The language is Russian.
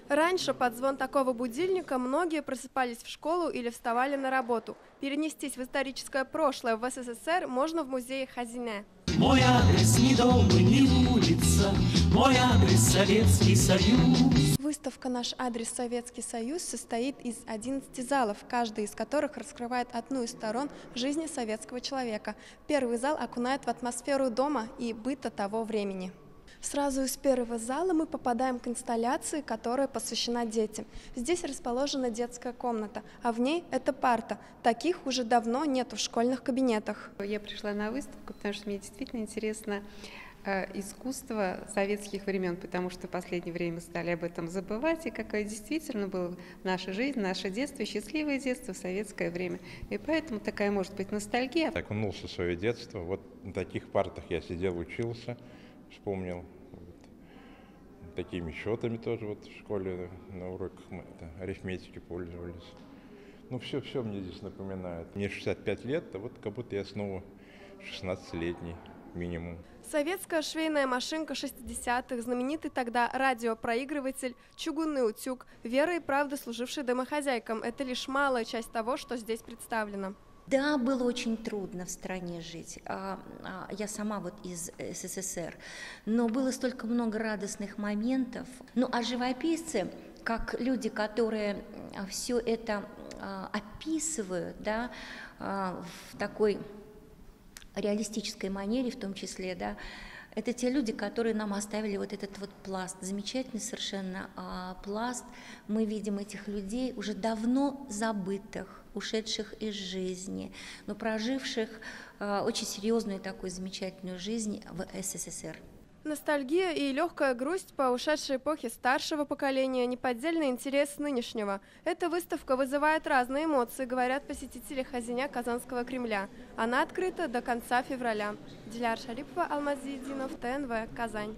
Раньше под звон такого будильника многие просыпались в школу или вставали на работу. Перенестись в историческое прошлое в СССР можно в музее Хазине. Мой адрес ни дом, ни улица, мой адрес Советский Союз. Выставка «Наш адрес Советский Союз» состоит из 11 залов, каждый из которых раскрывает одну из сторон жизни советского человека. Первый зал окунает в атмосферу дома и быта того времени. Сразу из первого зала мы попадаем к инсталляции, которая посвящена детям. Здесь расположена детская комната, а в ней это парта. Таких уже давно нет в школьных кабинетах. Я пришла на выставку, потому что мне действительно интересно искусство советских времен, потому что в последнее время мы стали об этом забывать, и какое действительно было наша жизнь, наше детство, счастливое детство в советское время. И поэтому такая может быть ностальгия. Окунулся в свое детство, вот на таких партах я сидел, учился, вспомнил. Такими счетами тоже вот в школе на уроках мы арифметики пользовались. Ну, все мне здесь напоминает. Мне 65 лет, а вот как будто я снова 16-летний минимум. Советская швейная машинка 60-х, знаменитый тогда радиопроигрыватель, чугунный утюг, вера и правда служивший домохозяйкам – это лишь малая часть того, что здесь представлено. Да, было очень трудно в стране жить. Я сама вот из СССР. Но было столько много радостных моментов. Ну, а живописцы, как люди, которые все это описывают, да, в такой реалистической манере в том числе, да, это те люди, которые нам оставили вот этот вот пласт, замечательный совершенно пласт. Мы видим этих людей, уже давно забытых, ушедших из жизни, но проживших очень серьезную такую замечательную жизнь в СССР. Ностальгия и легкая грусть по ушедшей эпохе старшего поколения, неподдельный интерес нынешнего. Эта выставка вызывает разные эмоции, говорят посетители Хазиня Казанского Кремля. Она открыта до конца февраля. Диляр Шарипова, Алмаз Зиединов, ТНВ, Казань.